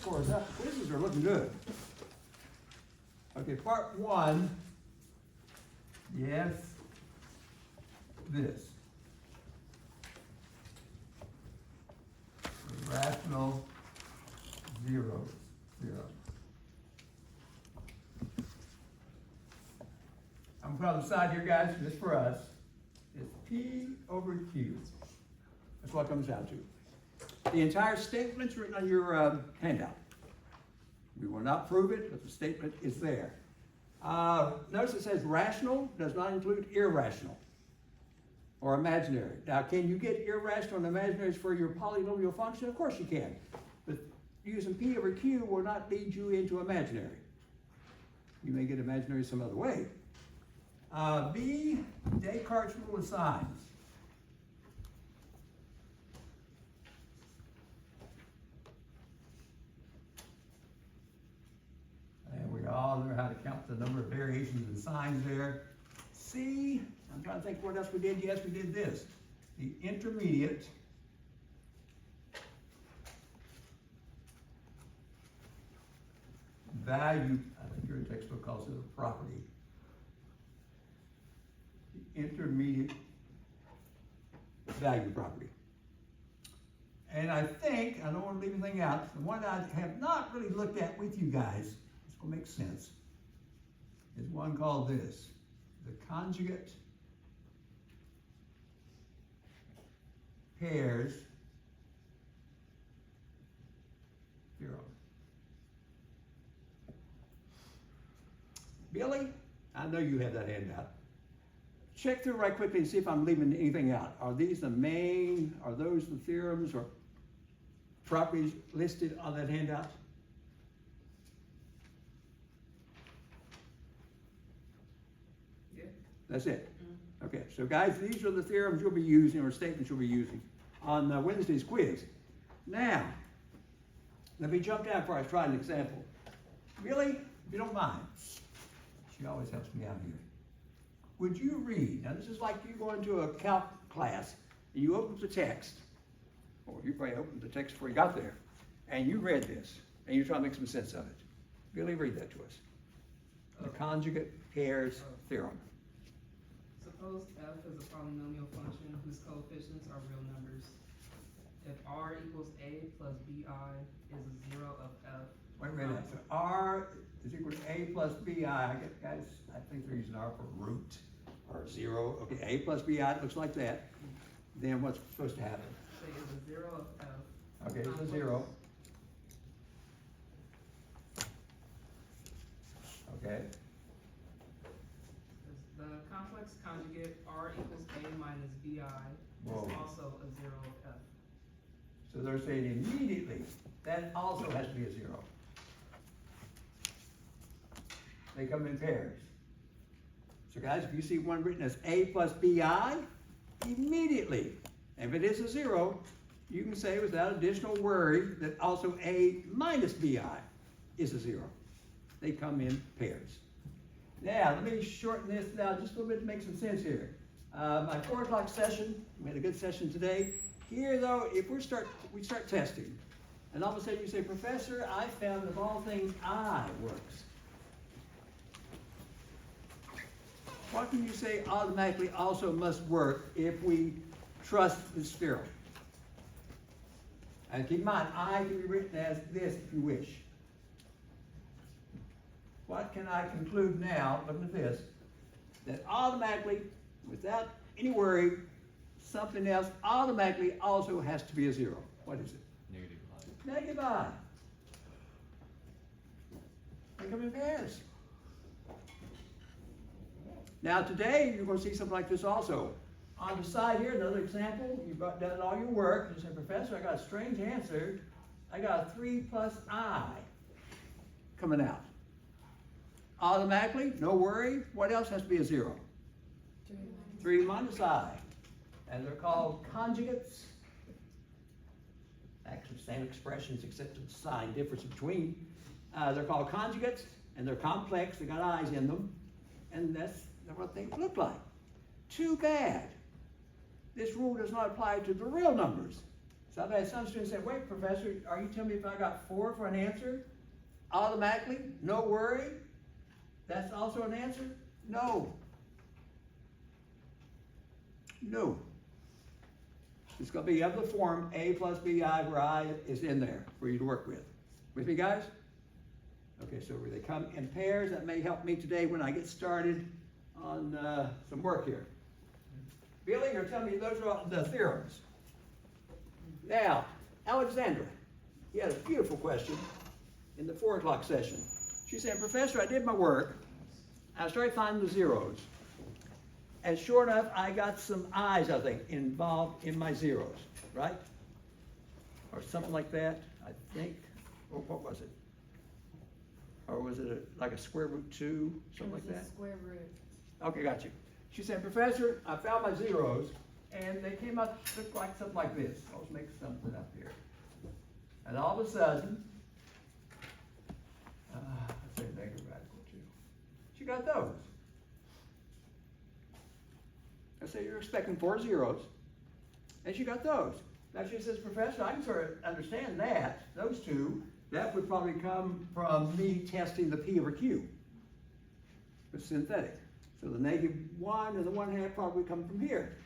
for us. Quizzes are looking good. Okay, part one. Yes, this. Rational zeros. I'm going to put on the side here, guys, just for us. It's P over Q. That's what it comes down to. The entire statement's written on your handout. We will not prove it, but the statement is there. Notice it says rational does not include irrational or imaginary. Now, can you get irrational and imaginaries for your polynomial function? Of course you can. But using P over Q will not lead you into imaginary. You may get imaginary some other way. B, Descartes' rule of signs. And we all know how to count the number of variations and signs there. C, I'm trying to think what else we did. Yes, we did this. The intermediate value, I think your textbook calls it a property. The intermediate value property. And I think, I don't want to leave anything out, the one I have not really looked at with you guys, it's going to make sense, is one called this, the conjugate pairs theorem. Billy, I know you have that handout. Check through right quickly and see if I'm leaving anything out. Are these the main, are those the theorems or properties listed on that handout? Yeah. That's it. Okay, so guys, these are the theorems you'll be using or statements you'll be using on Wednesday's quiz. Now, let me jump down before I try an example. Really, if you don't mind, she always helps me out here. Would you read, now this is like you going to a calc class, and you open the text, or you probably opened the text before you got there, and you read this, and you try to make some sense of it. Billy, read that to us. The conjugate pairs theorem. Suppose f is a polynomial function whose coefficients are real numbers. If r equals a plus bi is a zero of f. Wait a minute. So r is equal to a plus bi. Guys, I think they're using r for root or zero. Okay, a plus bi, it looks like that. Then what's supposed to happen? Say is a zero of f. Okay, it's a zero. Okay. The complex conjugate r equals a minus bi Whoa. is also a zero of f. So they're saying immediately that also has to be a zero. They come in pairs. So guys, if you see one written as a plus bi, immediately, if it is a zero, you can say without additional worry that also a minus bi is a zero. They come in pairs. Now, let me shorten this down just a little bit to make some sense here. My 4 o'clock session, we had a good session today. Here though, if we start testing, and all of a sudden you say, Professor, I found of all things I works. What can you say automatically also must work if we trust this theorem? And keep in mind, I can be written as this if you wish. What can I conclude now, looking at this, that automatically, without any worry, something else automatically also has to be a zero. What is it? Negative I. Negative I. They come in pairs. Now today, you're going to see something like this also. On the side here, another example, you've done all your work, you say, Professor, I got a strange answer. I got a 3 plus I coming out. Automatically, no worry, what else has to be a zero? 3 minus I. And they're called conjugates. Actually, same expressions except the sign difference between. They're called conjugates, and they're complex, they got I's in them, and that's what they look like. Too bad. This rule does not apply to the real numbers. So I've had some students say, wait, professor, are you telling me if I got 4 for an answer, automatically, no worry, that's also an answer? No. No. It's going to be of the form A plus BI, where I is in there for you to work with. With me, guys? Okay, so where they come in pairs, that may help me today when I get started on some work here. Billy, you're telling me those are all the theorems. Now, Alexandra, you had a beautiful question in the 4 o'clock session. She said, Professor, I did my work. I started finding the zeros. And sure enough, I got some I's, I think, involved in my zeros, right? Or something like that, I think. Or what was it? Or was it like a square root 2, something like that? It was a square root. Okay, got you. She said, Professor, I found my zeros, and they came out look like something like this. I'll just make something up here. And all of a sudden, let's say negative radical 2. She got those. I said, you're expecting 4 zeros, and she got those. Now she says, Professor, I can sort of understand that, those two. That would probably come from me testing the P over Q with synthetic. So the -1 and the 1/2 probably come from here.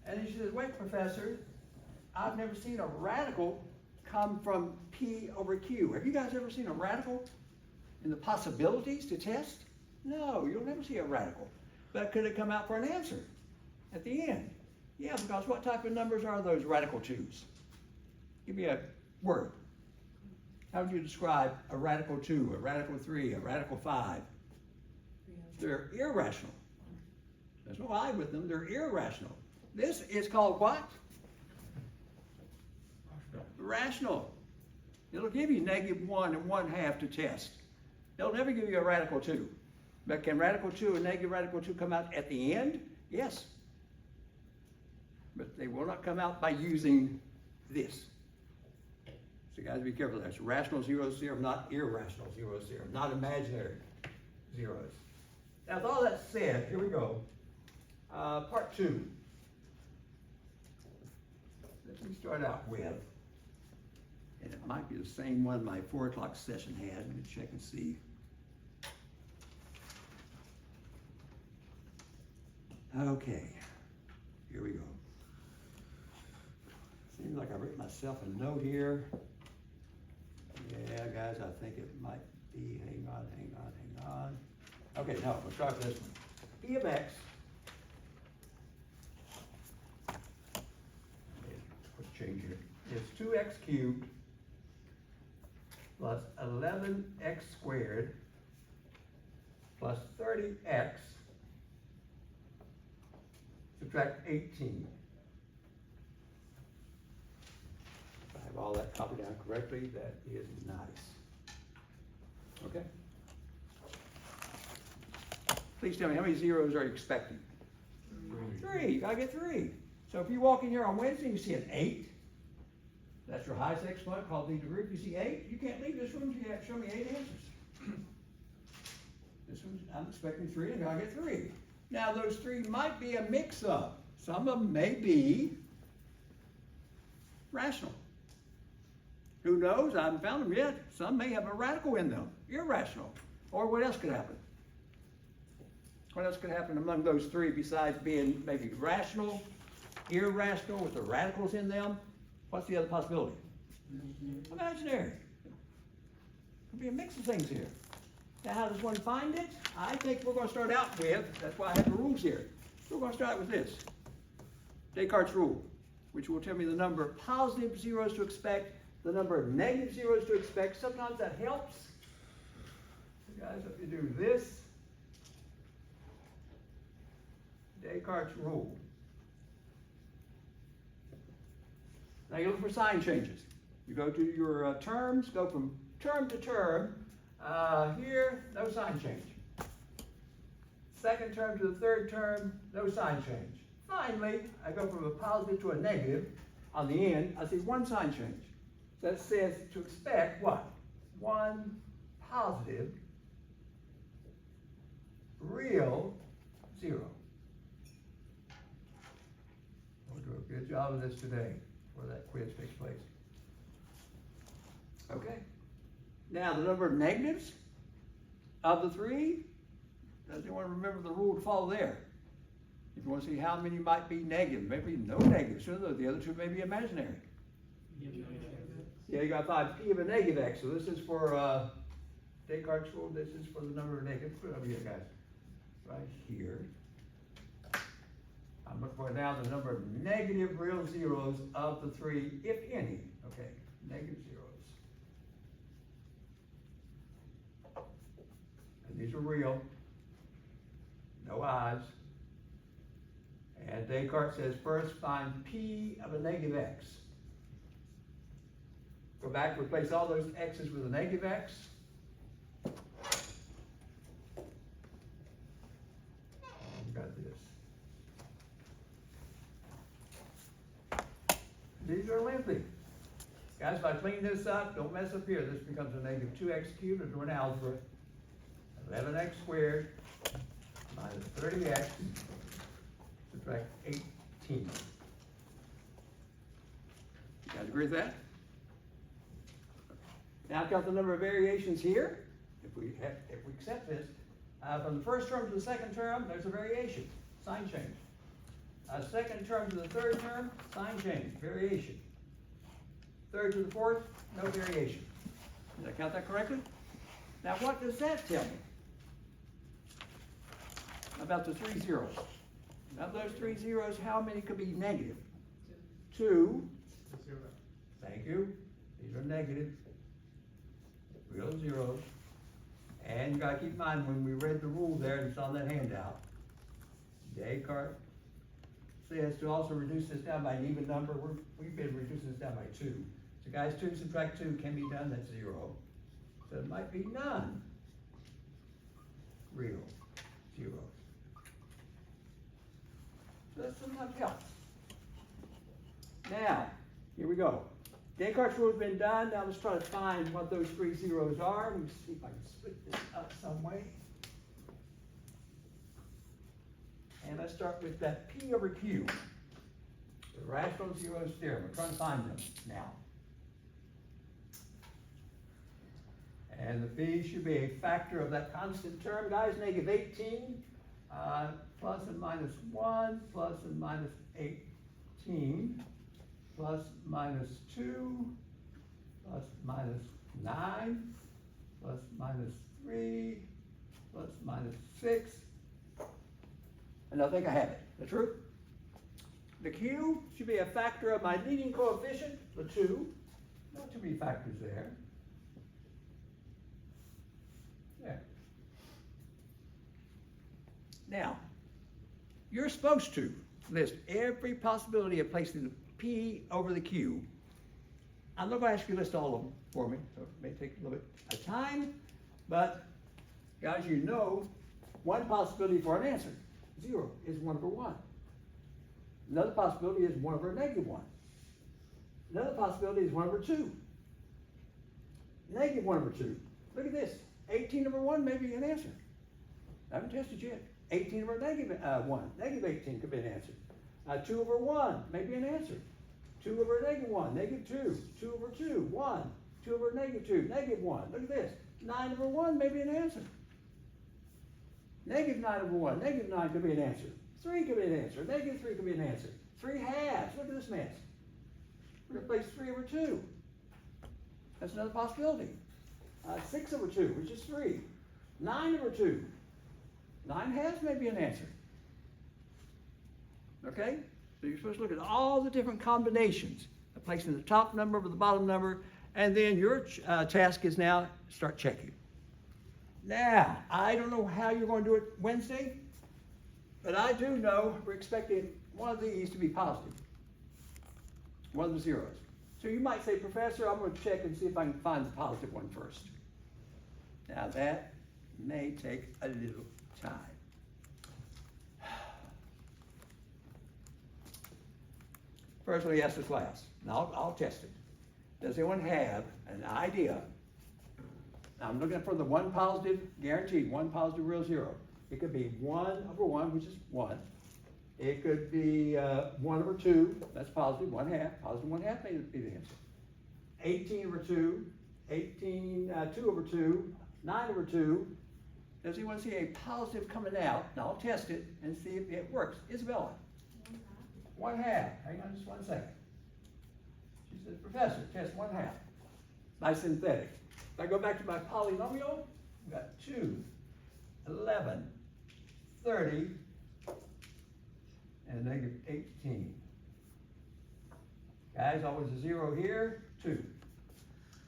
And then she says, wait, Professor, I've never seen a radical come from P over Q. Have you guys ever seen a radical in the possibilities to test? No, you'll never see a radical. But could it come out for an answer at the end? Yeah, because what type of numbers are those radical 2's? Give me a word. How would you describe a radical 2, a radical 3, a radical 5? They're irrational. There's no I with them, they're irrational. This is called what? Rational. It'll give you -1 and 1/2 to test. It'll never give you a radical 2. But can radical 2 and negative radical 2 come out at the end? Yes. But they will not come out by using this. So guys, be careful. That's rational zeros theorem, not irrational zeros theorem, not imaginary zeros. Now, with all that said, here we go. Part 2. Let me start out with, and it might be the same one my 4 o'clock session had. Let me check and see. Okay, here we go. Seems like I've written myself a note here. Yeah, guys, I think it might be, hang on. Okay, no, we'll start with this one. P of x, let's change here, is 2x cubed plus 11x squared plus 30x, subtract 18. If I have all that copied down correctly, that is nice. Okay? Please tell me, how many zeros are you expecting? 3. You gotta get 3. So if you walk in here on Wednesday and you see an 8, that's your highest exponent called lead the group. You see 8, you can't leave this room until you have to show me 8 answers. This one, I'm expecting 3, and I gotta get 3. Now those 3 might be a mix-up. Some of them may be rational. Who knows? I haven't found them yet. Some may have a radical in them, irrational. Or what else could happen? What else could happen among those 3 besides being maybe rational, irrational with the radicals in them? What's the other possibility? Imaginary. Could be a mix of things here. Now, how does one find it? I think we're going to start out with, that's why I have the rules here. We're going to start with this. Descartes' rule, which will tell me the number of positive zeros to expect, the number of negative zeros to expect. Sometimes that helps. So guys, if you do this, Descartes' rule. Now you look for sign changes. You go to your terms, go from term to term. Here, no sign change. Second term to the third term, no sign change. Finally, I go from a positive to a negative. On the end, I see 1 sign change. That says to expect what? 1 positive real 0. We'll do a good job of this today. where that quiz takes place. Okay. Now, the number of negatives of the three, does anyone remember the rule to follow there? If you want to see how many might be negative, maybe no negatives, so the other two may be imaginary. Yeah, you got 5 p of a negative x, so this is for Descartes' rule, this is for the number of negatives. Put it over here, guys. Right here. I'm looking for now the number of negative real zeros of the three, if any. Okay, negative zeros. And these are real. No i's. And Descartes says first find p of a negative x. Go back, replace all those x's with a negative x. And got this. These are lengthy. Guys, if I clean this up, don't mess up here. This becomes a negative 2x cubed into an algebra. 11x squared minus 30x, subtract 18. You guys agree with that? Now I've got the number of variations here. If we accept this, from the first term to the second term, there's a variation, sign change. Second term to the third term, sign change, variation. Third to the fourth, no variation. Did I count that correctly? Now what does that tell me about the 3 zeros? Of those 3 zeros, how many could be negative? 2. Thank you. These are negative. Real zeros. And you gotta keep in mind when we read the rule there, and it's on that handout. Descartes says to also reduce this down by an even number. We've been reducing this down by 2. So guys, 2 subtract 2 can be done, that's 0. So it might be none. Real zeros. So that's enough help. Now, here we go. Descartes' rule has been done. Now let's try to find what those 3 zeros are. Let me see if I can split this up some way. And let's start with that P over Q. The rational zeros theorem. We're trying to find them now. And the P should be a factor of that constant term. Guys, negative 18, plus and minus 1, plus and minus 18, plus minus 2, plus minus 9, plus minus 3, plus minus 6. And I think I have it. That's true. The Q should be a factor of my leading coefficient, the 2. Not too many factors there. There. Now, you're supposed to list every possibility of placing the P over the Q. I'm not going to ask you to list all of them for me, so it may take a little bit of time, but guys, you know one possibility for an answer. 0 is 1 over 1. Another possibility is 1 over a negative 1. Another possibility is 1 over 2. Negative 1 over 2. Look at this. 18 over 1 may be an answer. I haven't tested yet. 18 over negative 1. Negative 18 could be an answer. 2 over 1 may be an answer. 2 over negative 1. Negative 2. 2 over 2. 1. 2 over negative 2. Negative 1. Look at this. 9 over 1 may be an answer. Negative 9 over 1. Negative 9 could be an answer. 3 could be an answer. Negative 3 could be an answer. 3 halves. Look at this mess. We're going to place 3 over 2. That's another possibility. 6 over 2, which is 3. 9 over 2. 9 halves may be an answer. Okay? So you're supposed to look at all the different combinations of placing the top number over the bottom number, and then your task is now start checking. Now, I don't know how you're going to do it Wednesday, but I do know we're expecting one of these to be positive. One of the zeros. So you might say, Professor, I'm going to check and see if I can find the positive one first. Now that may take a little time. First, let me ask the class, and I'll test it. Does anyone have an idea? Now, I'm looking for the one positive, guaranteed, one positive real zero. It could be 1 over 1, which is 1. It could be 1 over 2, that's positive 1/2. Positive 1/2 may be the answer. 18 over 2, 2 over 2, 9 over 2. Does anyone see a positive coming out? Now I'll test it and see if it works. Isabella? 1/2. Hang on just 1 second. She says, Professor, test 1/2. My synthetic. If I go back to my polynomial, I've got 2, 11, 30, and -18. Guys, always a 0 here, 2.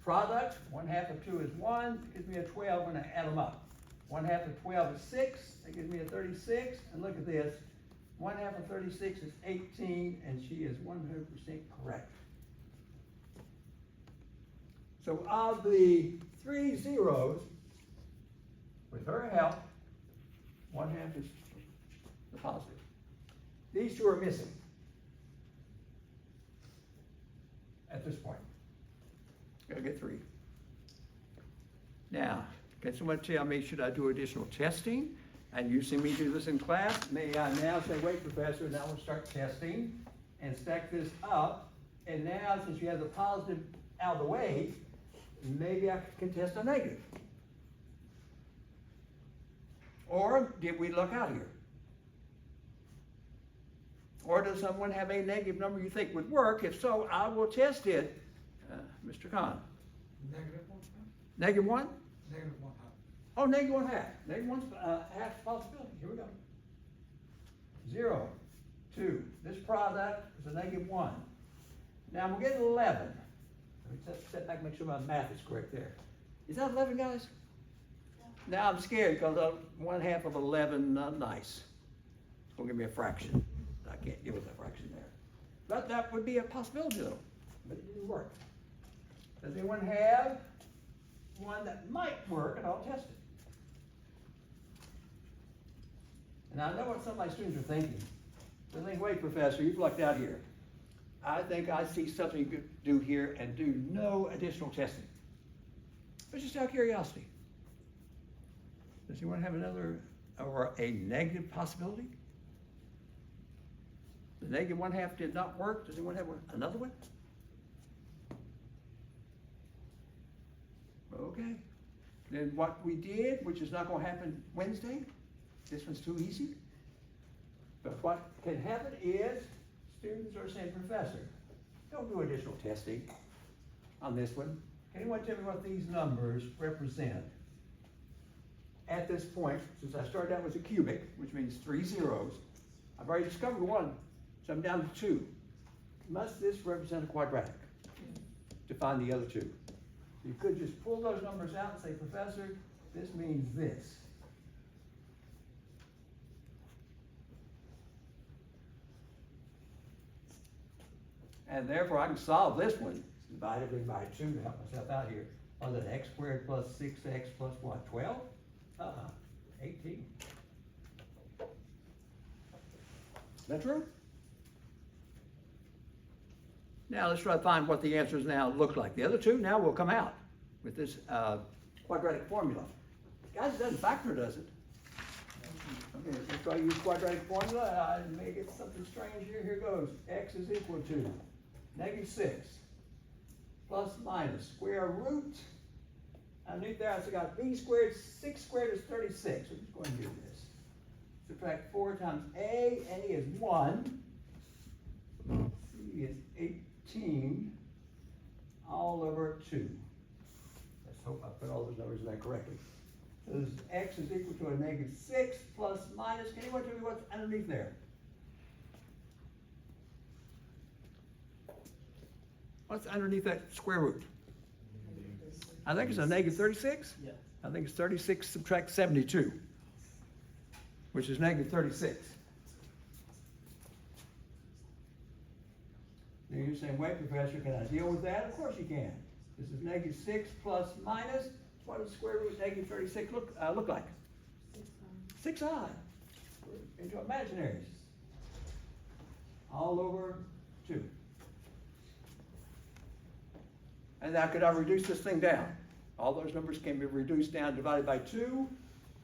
Product, 1/2 of 2 is 1, it gives me a 12 when I add them up. 1/2 of 12 is 6, that gives me a 36, and look at this. 1/2 of 36 is 18, and she is 100% correct. So of the 3 zeros, with her help, 1/2 is the positive. These 2 are missing at this point. Gotta get 3. Now, can someone tell me, should I do additional testing? And you see me do this in class. May I now say, wait, Professor, now we'll start testing and stack this up. And now, since you have the positive out of the way, maybe I can test a negative. Or did we luck out here? Or does someone have a negative number you think would work? If so, I will test it. Mr. Khan? -1. -1? -1/2. Oh, -1/2. -1's half possibility. Here we go. 0, 2. This product is a -1. Now we'll get 11. Let me step back and make sure my math is correct there. Is that 11, guys? Now I'm scared because 1/2 of 11, not nice. It's going to give me a fraction. I can't deal with that fraction there. But that would be a possibility though. But it didn't work. Does anyone have one that might work? And I'll test it. And I know what some of my students are thinking. They're thinking, wait, Professor, you've lucked out here. I think I see something you could do here and do no additional testing. But just out of curiosity. Does anyone have another or a negative possibility? The -1/2 did not work. Does anyone have another one? Okay. Then what we did, which is not going to happen Wednesday, this one's too easy. But what can happen is students are saying, Professor, don't do additional testing on this one. Can anyone tell me what these numbers represent? At this point, since I started out with a cubic, which means 3 zeros, I've already discovered 1, so I'm down to 2. Must this represent a quadratic to find the other 2? You could just pull those numbers out and say, Professor, this means this. And therefore, I can solve this one. Divide everything by 2 to help myself out here. Was it x squared plus 6x plus what, 12? 18. Is that true? Now let's try to find what the answers now look like. The other 2 now will come out with this quadratic formula. Guys, it doesn't factor, does it? Okay, let's try to use quadratic formula. I may get something strange here. Here goes. X is equal to -6 plus minus square root. Underneath there, I got b squared. 6 squared is 36. We're just going to do this. Subtract 4 times a. A is 1. C is 18 all over 2. Let's hope I put all those numbers in there correctly. So this x is equal to a -6 plus minus. Can anyone tell me what's underneath there? What's underneath that square root? I think it's a -36. Yeah. I think it's 36 subtract 72, which is -36. Now you're saying, wait, Professor, can I deal with that? Of course you can. This is -6 plus minus. What does square root of -36 look like? 6i. We're into imaginaries. All over 2. And now could I reduce this thing down? All those numbers can be reduced down, divided by 2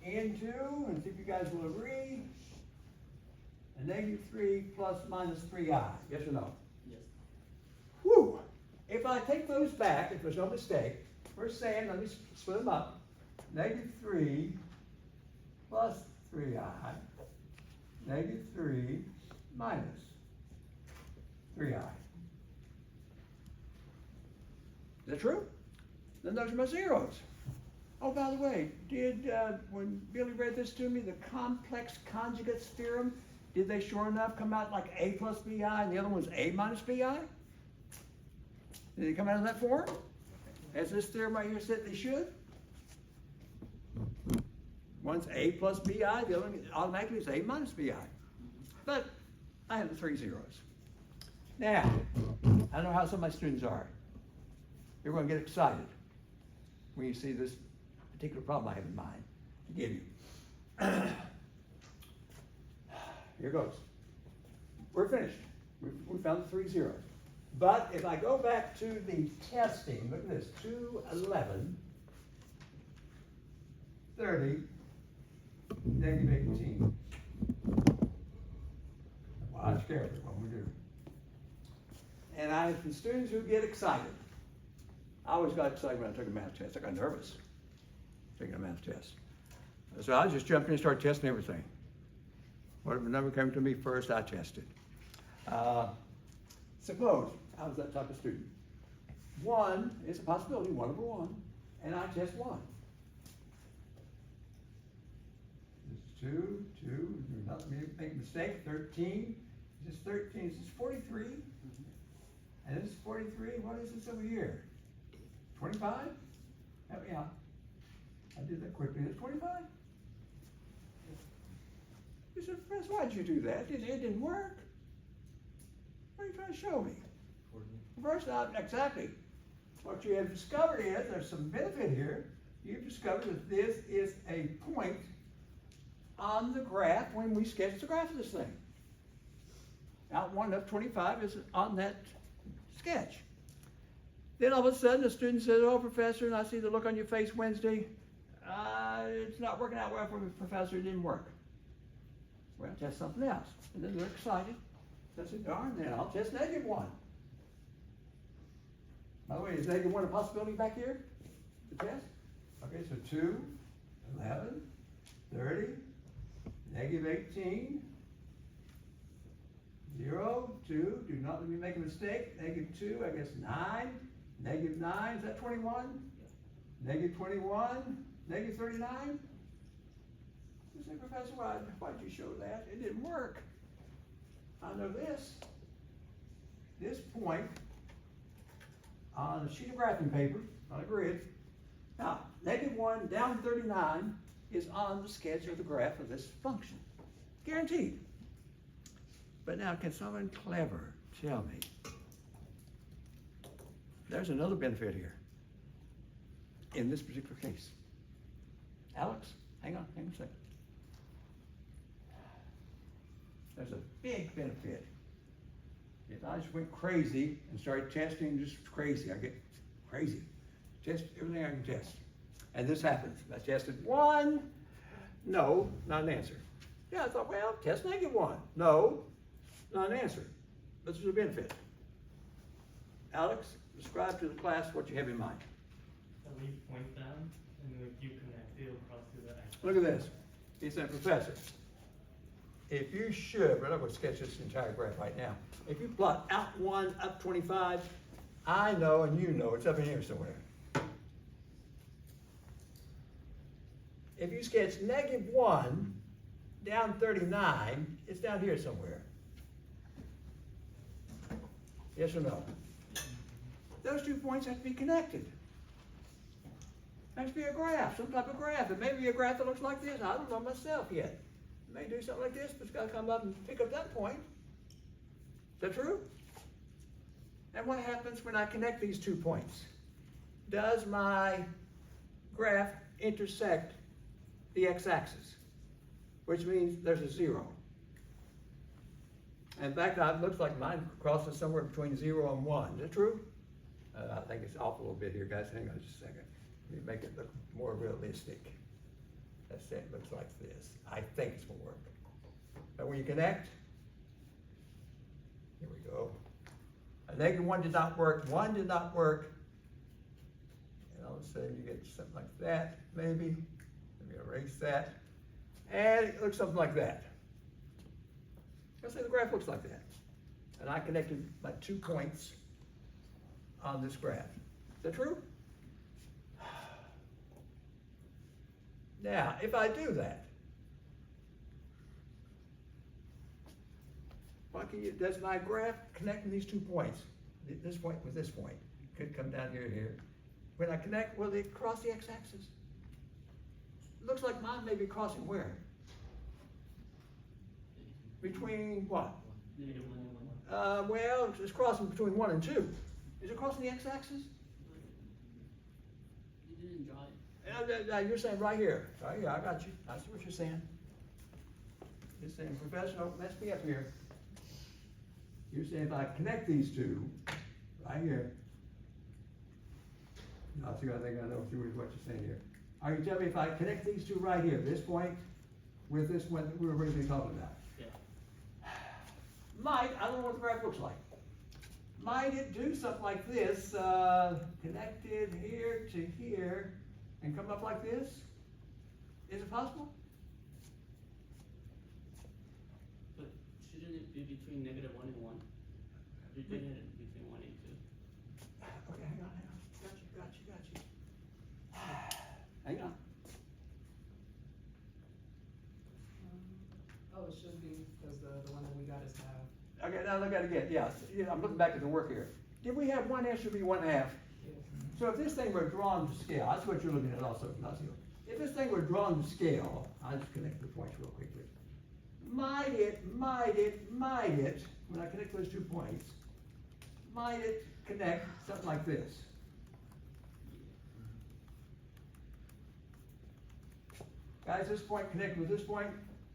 into, and see if you guys will agree. A and negative 3 plus minus 3i. Yes or no? Yes. Whew! If I take those back, if there's no mistake, we're saying, let me split them up. Negative 3 plus 3i, negative 3 minus 3i. Is that true? Then those are my zeros. Oh, by the way, when Billy read this to me, the complex conjugates theorem, did they sure enough come out like A plus BI and the other one's A minus BI? Did they come out in that form? As this theorem right here said they should? One's A plus BI, the other one automatically is A minus BI. But I have the 3 zeros. Now, I know how some of my students are. They're going to get excited when you see this particular problem I have in mind to give you. Here goes. We're finished. We found the 3 zeros. But if I go back to the testing, look at this, 2, 11, 30, negative 18. Watch carefully what we do. And I have some students who get excited. I always got excited when I took a math test. I got nervous taking a math test. So I just jumped in and started testing everything. Whatever number came to me first, I tested. Suppose I was that type of student. 1 is a possibility, 1 over 1, and I test 1. This is 2, 2, do not make a mistake, 13. This is 13, this is 43. And this is 43, what is this over here? 25? Help me out. I did that quickly, it's 25? You said, Professor, why'd you do that? It didn't work. What are you trying to show me? First off, exactly. What you have discovered is, there's some benefit here. You've discovered that this is a point on the graph when we sketch the graph of this thing. Now, 1 of 25 is on that sketch. Then all of a sudden, the student says, oh, Professor, and I see the look on your face Wednesday. It's not working out well for me, Professor, it didn't work. Well, test something else. And then they're excited. So I said, darn, then I'll test negative 1. By the way, is negative 1 a possibility back here? The test? Okay, so 2, 11, 30, negative 18, 0, 2, do not let me make a mistake, negative 2, I guess 9, negative 9, is that 21? Negative 21, negative 39? You say, Professor, why'd you show that? It didn't work. I know this. This point on a sheet of graphing paper, on a grid. Now, negative 1 down 39 is on the sketch of the graph of this function. Guaranteed. But now, can someone clever tell me? There's another benefit here in this particular case. Alex, hang on a second. There's a big benefit. If I just went crazy and started testing just crazy, I get crazy. Test everything I can test. And this happens. I tested 1, no, not an answer. Yeah, I thought, well, test negative 1. No, not an answer. But there's a benefit. Alex, describe to the class what you have in mind. We point down and you connect it across to the axis. Look at this. He said, Professor, if you should, we're not going to sketch this entire graph right now. If you plot out 1, up 25, I know and you know it's up in here somewhere. If you sketch negative 1, down 39, it's down here somewhere. Yes or no? Those 2 points have to be connected. There has to be a graph, some type of graph. It may be a graph that looks like this. I don't know myself yet. It may do something like this, but it's got to come up and pick up that point. Is that true? And what happens when I connect these 2 points? Does my graph intersect the x-axis? Which means there's a 0. In fact, it looks like mine crosses somewhere between 0 and 1. Is that true? I think it's off a little bit here, guys. Hang on just a second. Let me make it look more realistic. Let's say it looks like this. I think it's going to work. But when you connect, Here we go. A negative 1 did not work, 1 did not work. And all of a sudden you get something like that, maybe. Let me erase that. And it looks something like that. Let's say the graph looks like that. And I connected my 2 points on this graph. Is that true? Now, if I do that, does my graph connecting these 2 points, this point with this point, could come down here to here. When I connect, will they cross the x-axis? It looks like mine may be crossing where? Between what? Negative 1 and 1. Well, it's crossing between 1 and 2. Is it crossing the x-axis? You didn't draw it. You're saying right here. Oh yeah, I got you. I see what you're saying. You're saying, Professor, don't mess me up here. You're saying if I connect these 2, right here. No, I think I know what you're saying here. Are you telling me if I connect these 2 right here, this point, with this one that we were originally talking about? Yeah. Might, I don't know what the graph looks like. Might it do something like this, connected here to here, and come up like this? Is it possible? But shouldn't it be between negative 1 and 1? You're doing it between 1 and 2. Okay, hang on. Got you. Hang on. Oh, it should be, because the one that we got is half. Okay, now look at it again, yeah, I'm looking back at the work here. Did we have 1 answer be 1/2? Yes. So if this thing were drawn to scale, that's what you're looking at also, Ignacio. If this thing were drawn to scale, I'll just connect the points real quickly. Might it, when I connect those 2 points, might it connect something like this? Guys, this point connect with this point,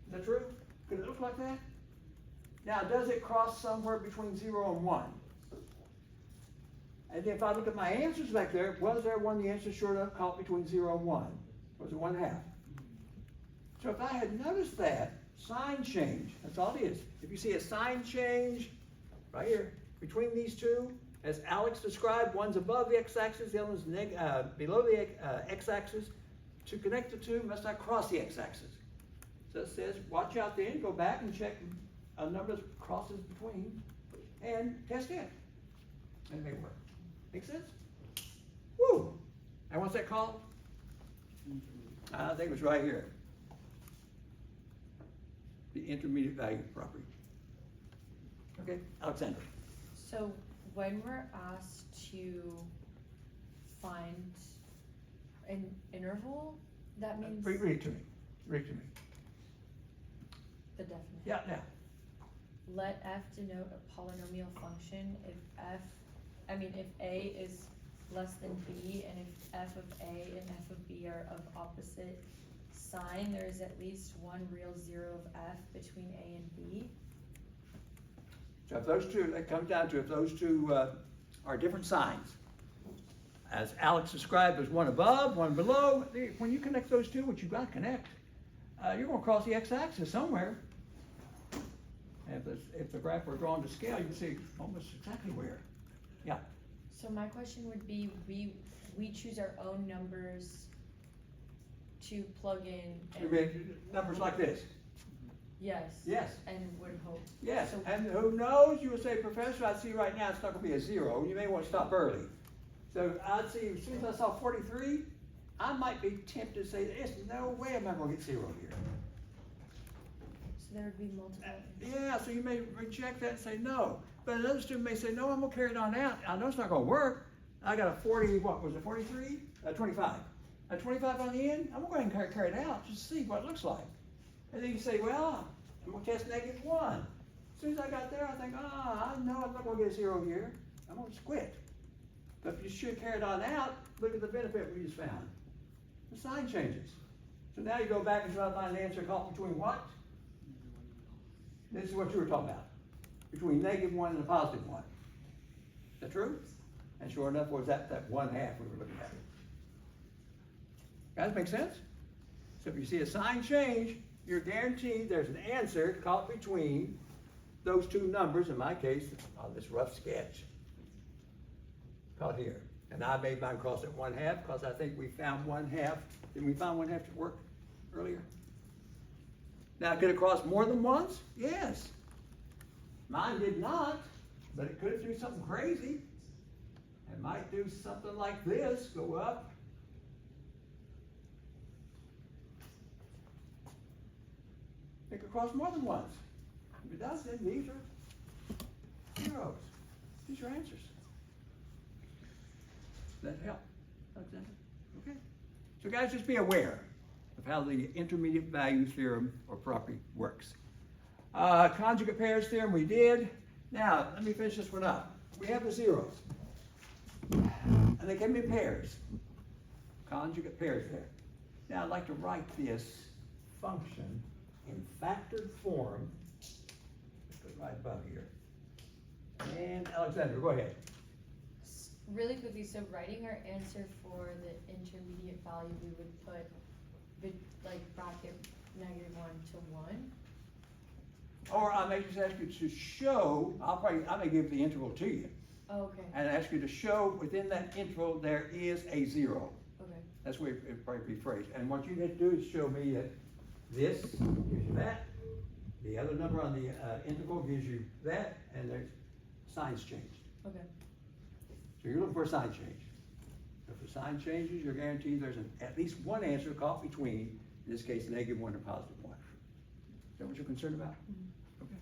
is that true? Could it look like that? Now, does it cross somewhere between 0 and 1? And if I look at my answers back there, was there one the answer sure enough caught between 0 and 1? Was it 1/2? So if I had noticed that, sign change, that's all it is. If you see a sign change, right here, between these 2, as Alex described, one's above the x-axis, the other one's below the x-axis. To connect the 2, must not cross the x-axis. So it says, watch out then, go back and check a number that crosses between, and test it. And make it work. Make sense? Woo! And what's that called? I think it was right here. The intermediate value property. Okay, Alexander. So when we're asked to find an interval, that means Read it to me. Read it to me. the definition. Yeah, now. Let f denote a polynomial function if if a is less than b, and if f of a and f of b are of opposite sign, there is at least one real zero of f between a and b. So if those 2, it comes down to if those 2 are different signs. As Alex described, there's one above, one below. When you connect those 2, which you've got to connect, you're going to cross the x-axis somewhere. And if the graph were drawn to scale, you can see almost exactly where. Yeah. So my question would be, we choose our own numbers to plug in. You mean numbers like this? Yes. Yes. And would hope. Yes. So- And who knows? You would say, Professor, I see right now it's not going to be a 0. You may want to stop early. So I'd see, as soon as I saw 43, I might be tempted to say, there's no way I'm not going to get 0 here. So there would be multiple. Yeah, so you may reject that and say no. But another student may say, no, I'm going to carry it on out. I know it's not going to work. I got a 40, what was it, 43? 25. A 25 on the end, I'm going to go ahead and carry it out just to see what it looks like. And then you say, well, I'm going to test -1. As soon as I got there, I think, I know I'm not going to get a 0 here. I'm going to just quit. But if you should carry it on out, look at the benefit we just found. The sign changes. So now you go back and try to find an answer caught between what? This is what you were talking about. Between -1 and a +1. Is that true? And sure enough, was that 1/2 we were looking at. Guys, make sense? So if you see a sign change, you're guaranteed there's an answer caught between those two numbers, in my case, on this rough sketch, caught here. And I made mine cross at 1/2 because I think we found 1/2. Didn't we find 1/2 to work earlier? Now, could it cross more than once? Yes. Mine did not, but it could do something crazy. It might do something like this, go up. It could cross more than once. If it does, then these are zeros. These are answers. Does that help? Okay. So guys, just be aware of how the intermediate value theorem or property works. Conjugate pairs theorem we did. Now, let me finish this one up. We have the zeros. And they can be pairs. Conjugate pairs there. Now, I'd like to write this function in factored form. Put it right above here. And Alexander, go ahead. Really quickly, so writing our answer for the intermediate value, we would put like bracket -1 to 1. Or I may just ask you to show, I may give the interval to you, Oh, okay, and ask you to show within that interval there is a zero. okay, That's the way it probably be phrased. And what you have to do is show me that this gives you that, the other number on the interval gives you that, and the sign's changed. okay. So you're looking for a sign change. If the sign changes, you're guaranteed there's at least one answer caught between, in this case, -1 and +1. Is that what you're concerned about? Okay.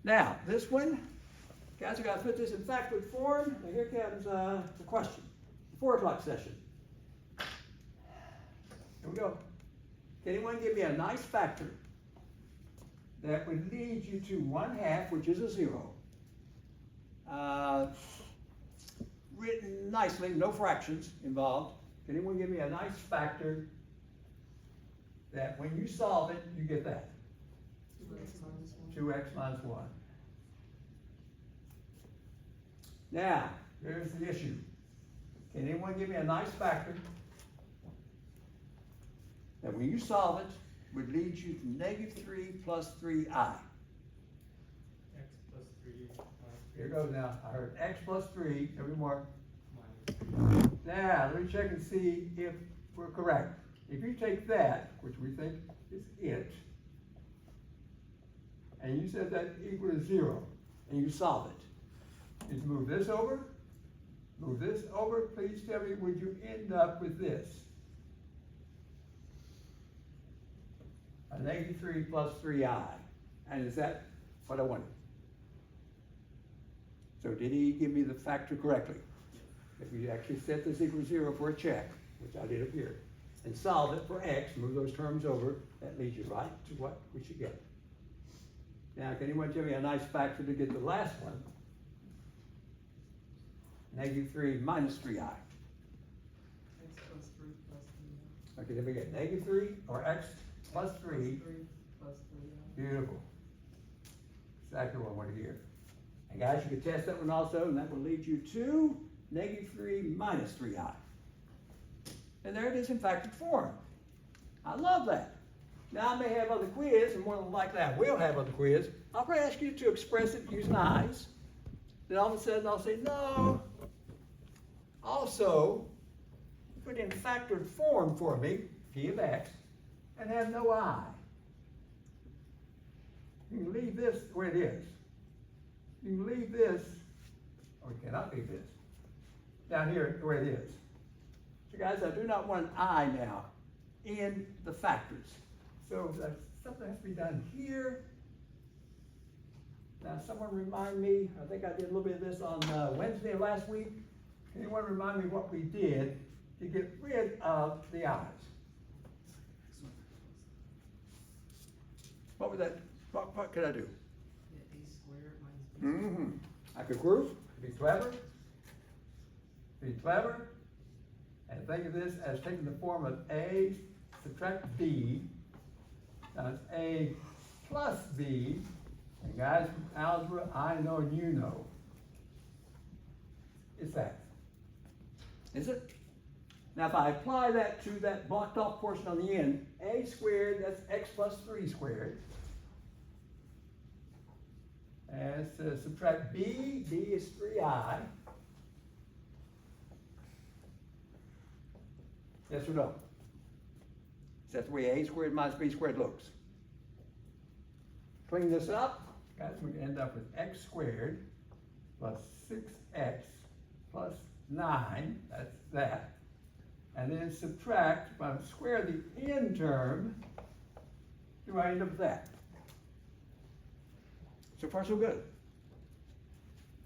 Now, this one, guys, I gotta put this in factored form. Now here comes the question. 4 o'clock session. Here we go. Can anyone give me a nice factor that would lead you to 1/2, which is a 0? Written nicely, no fractions involved. Can anyone give me a nice factor that when you solve it, you get that? 2x minus 1. 2x minus 1. Now, here's the issue. Can anyone give me a nice factor that when you solve it would lead you to -3 plus 3i? X plus 3 minus 3. Here goes now. I heard x plus 3. Tell me more. Minus 3. Now, let me check and see if we're correct. If you take that, which we think is it, and you set that equal to 0, and you solve it, you move this over, please tell me, would you end up with this? A -3 plus 3i. And is that what I wanted? So did he give me the factor correctly? If we actually set this equal to 0 for a check, which I did up here, and solve it for x, move those terms over, that leads you right to what we should get. Now, can anyone tell me a nice factor to get the last one? -3 minus 3i. X plus 3 plus 3. Okay, then we get -3 or x plus 3. 3 plus 3. Beautiful. Exactly what I wanted to hear. And guys, you can test that one also, and that will lead you to -3 minus 3i. And there it is in factored form. I love that. Now, I may have other quiz, and more than likely I will have other quiz. I'll probably ask you to express it using i's. Then all of a sudden I'll say, no. Also, put in factored form for me, p of x, and have no I. You can leave this the way it is. You can leave this, or you cannot leave this, down here the way it is. So guys, I do not want an I now in the factors. So something has to be done here. Now, someone remind me, I think I did a little bit of this on Wednesday of last week. Can anyone remind me what we did to get rid of the I's? What was that? What could I do? Yeah, a squared minus b. I could group, be clever, and think of this as taking the form of A subtract B times A plus B. And guys, from algebra, I know and you know. It's that. Is it? Now, if I apply that to that blocked off portion on the end, A squared, that's x plus 3 squared. And subtract b, b is 3i. Yes or no? Is that the way a squared minus b squared looks? Clean this up, guys, we can end up with x squared plus 6x plus 9, that's that. And then subtract, if I square the n term, do I end up with that? So far, so good.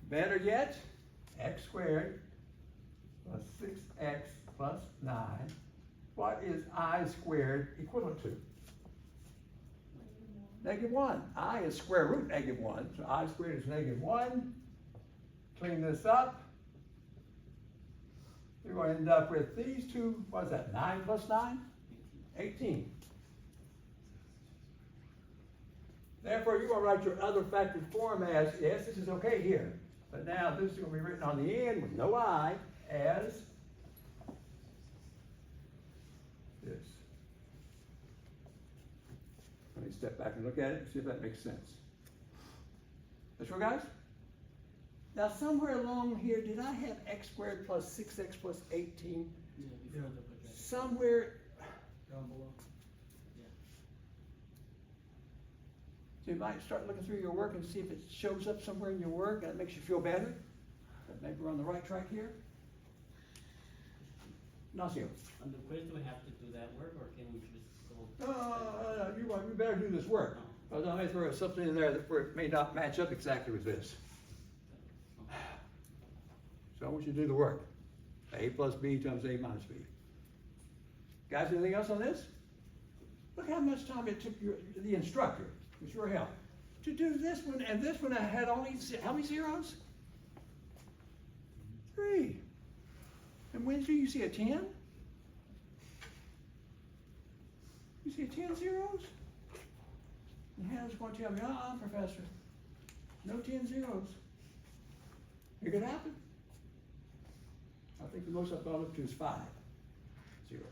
Better yet, x squared plus 6x plus 9. What is I squared equivalent to? -1. I is square root -1, so I squared is -1. Clean this up. You're going to end up with these two, what is that, 9 plus 9? 18. Therefore, you're going to write your other factored form as, yes, this is okay here, but now this is going to be written on the end with no I as this. Let me step back and look at it and see if that makes sense. That's right, guys? Now, somewhere along here, did I have x squared plus 6x plus 18? Yeah, before the project. Somewhere, Down below. so you might start looking through your work and see if it shows up somewhere in your work, and that makes you feel better. That maybe we're on the right track here. Nacio. On the quiz, do we have to do that work, or can we just go? No, you better do this work. Because I may throw something in there that where it may not match up exactly with this. So I want you to do the work. A plus B times A minus B. Guys, anything else on this? Look how much time it took the instructor, with your help, to do this one, and this one I had only, how many zeros? 3. And when do you see a 10? You see 10 zeros? And Hannah's going to tell me, professor, no 10 zeros. It could happen. I think the most I've gone up to is 5 zeros.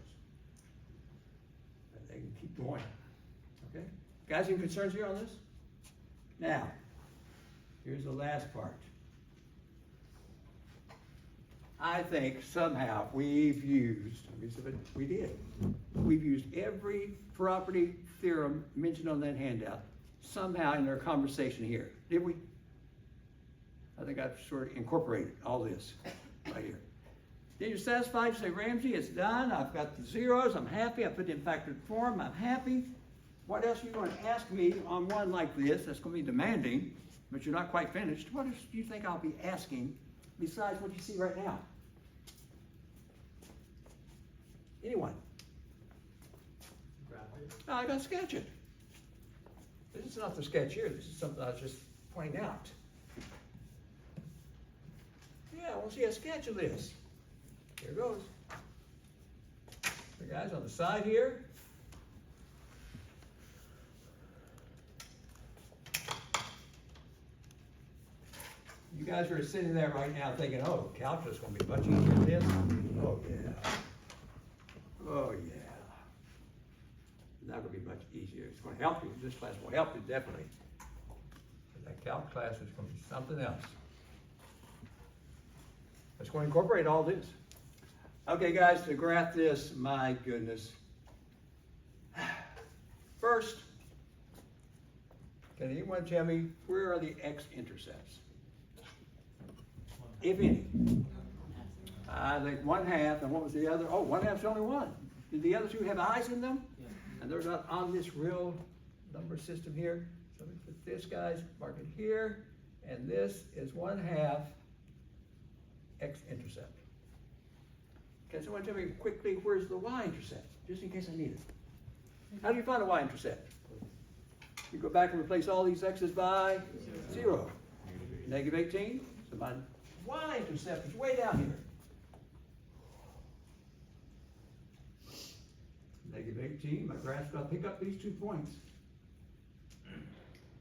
And they can keep going. Okay? Guys, any concerns here on this? Now, here's the last part. I think somehow we've used, we've used every property theorem mentioned on that handout somehow in our conversation here. Did we? I think I've sort of incorporated all this right here. Then you're satisfied, you say, Ramsey, it's done. I've got the zeros. I'm happy. I put it in factored form. I'm happy. What else are you going to ask me on one like this? That's going to be demanding, but you're not quite finished. What else do you think I'll be asking besides what you see right now? Anyone? Graph it. No, I got to sketch it. This is not the sketch here. This is something I was just pointing out. Yeah, I want to see a sketch of this. Here goes. The guys on the side here. You guys are sitting there right now thinking, oh, calculus is going to be much easier than this. Oh, yeah. Oh, yeah. Not going to be much easier. It's going to help you. This class will help you, definitely. But that calc class is going to be something else. It's going to incorporate all this. Okay, guys, to graph this, my goodness. First, can anyone tell me where are the x-intercepts? If any. I think 1/2, and what was the other? Oh, 1/2 is only one. Did the other two have eyes in them? Yeah. And they're not on this real number system here. So we put this, guys, mark it here, and this is 1/2 x-intercept. Can someone tell me quickly where's the y-intercept, just in case I need it? How do you find a y-intercept? You go back and replace all these x's by 0. -18, so my y-intercept is way down here. -18, my graph's got to pick up these 2 points.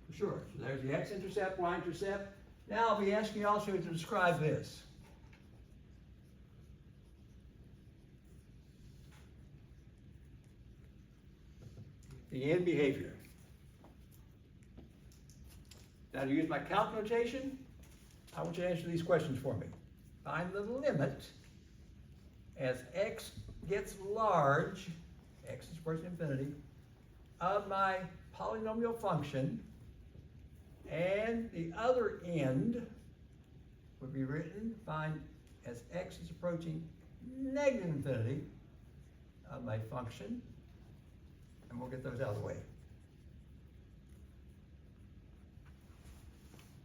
For sure. So there's the x-intercept, y-intercept. Now I'll be asking you also to describe this. The end behavior. Now, to use my calc notation, I want you to answer these questions for me. Find the limit as x gets large, x is approaching infinity, of my polynomial function, and the other end would be written, find as x is approaching negative infinity of my function, and we'll get those out of the way.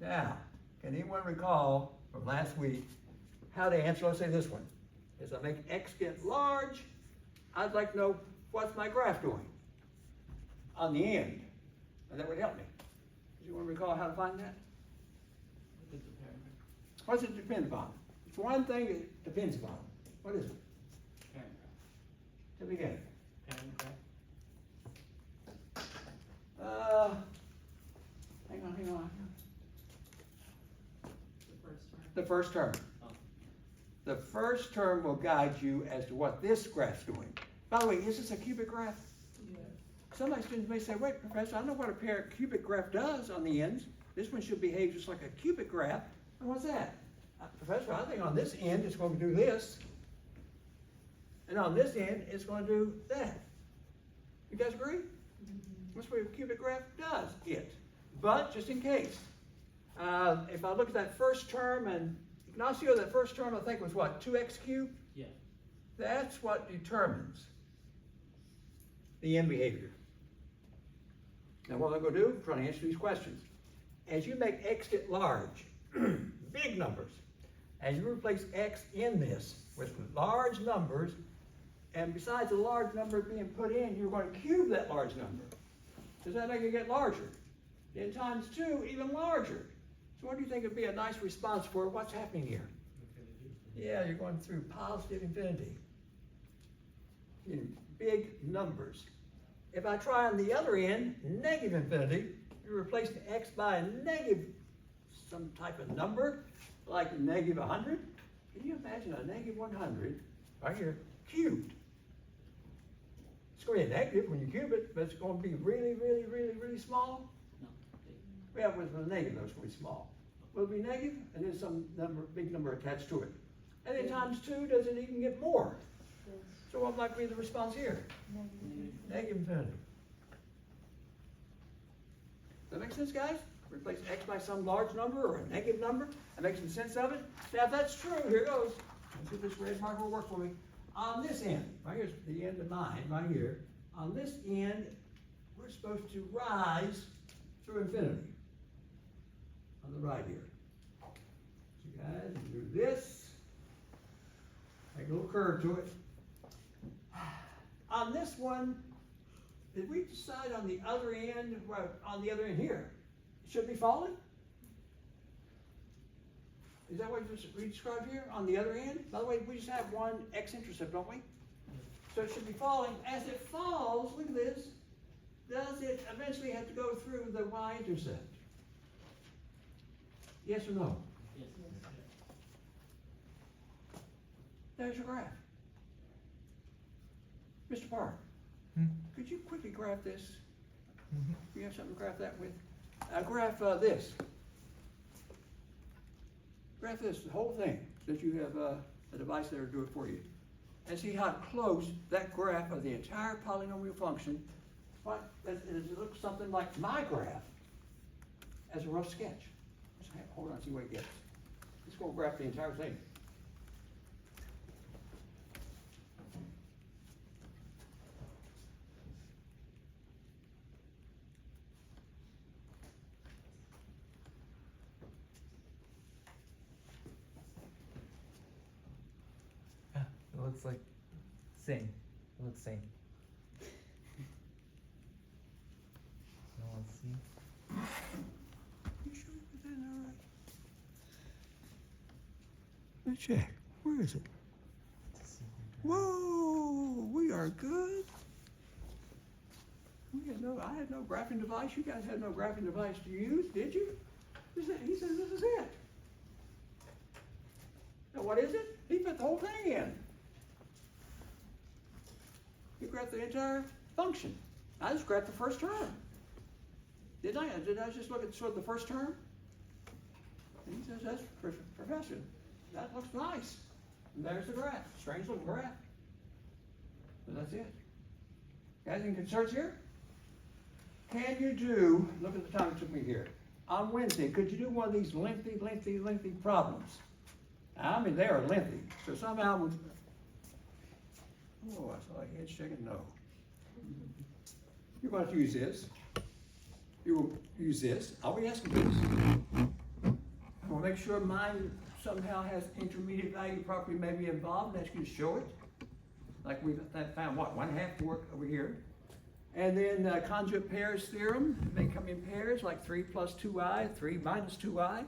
Now, can anyone recall from last week how to answer, let's say this one. As I make x get large, I'd like to know what's my graph doing on the end, and that would help me. Do you want to recall how to find that? Look at the paragraph. What does it depend upon? It's one thing it depends upon. What is it? Paragraph. Tell me again. Paragraph. Hang on. The first term. The first term. Oh. The first term will guide you as to what this graph's doing. By the way, is this a cubic graph? Yeah. Some of my students may say, wait, Professor, I know what a cubic graph does on the ends. This one should behave just like a cubic graph. And what's that? Professor, I think on this end it's going to do this. And on this end it's going to do that. You guys agree? That's what a cubic graph does, it. But just in case, if I look at that first term, and Ignacio, that first term I think was what, 2x cubed? Yeah. That's what determines the end behavior. Now what I'm going to do, I'm trying to answer these questions. As you make x get large, big numbers, as you replace x in this with large numbers, and besides the large number being put in, you're going to cube that large number. Does that make it get larger? Then times 2, even larger. So what do you think would be a nice response for what's happening here? Yeah, you're going through positive infinity in big numbers. If I try on the other end, negative infinity, you replace the x by a negative, some type of number, like negative 100. Can you imagine a negative 100, right here, cubed? It's going to be a negative when you cube it, but it's going to be really, really, really, really small. No. Yeah, with a negative, it's going to be small. Will it be negative? And then some number, big number attached to it. And then times 2 doesn't even get more. So what might be the response here? Negative infinity. Does that make sense, guys? Replace x by some large number or a negative number and make some sense of it. Now, if that's true, here goes. Let's see if this red marker will work for me. On this end, right here's the end of mine, right here. On this end, we're supposed to rise through infinity. On the right here. So guys, you do this. Make a little curve to it. On this one, did we decide on the other end, well, on the other end here, it should be falling? Is that what we described here, on the other end? By the way, we just have one x-intercept, don't we? So it should be falling. As it falls, look at this, does it eventually have to go through the y-intercept? Yes or no? Yes. There's your graph. Mr. Park, could you quickly graph this? Do you have something to graph that with? Graph this. Graph this, the whole thing, that you have a device there to do it for you. And see how close that graph of the entire polynomial function, it looks something like my graph as a rough sketch. Hold on, see what it gets. Let's go graph the entire thing. It looks like same. It looks same. Now let's see. You sure you put that in there right? Let's check. Where is it? Whoa, we are good. I had no graphing device. You guys had no graphing device to use, did you? He says this is it. Now what is it? He put the whole thing in. He graphed the entire function. I just graphed the first term. Did I just look at sort of the first term? And he says, that's professor, that looks nice. And there's the graph, strange looking graph. But that's it. Guys, any concerns here? Can you do, look at the time it took me here. On Wednesday, could you do one of these lengthy problems? I mean, they are lengthy, so somehow, I saw a head shaking, no. You're going to use this. You will use this. I'll be asking this. We'll make sure mine somehow has intermediate value property may be involved, and ask you to show it. Like we've found, what, 1/2 work over here. And then conjugate pairs theorem, they come in pairs, like 3 plus 2i, 3 minus 2i.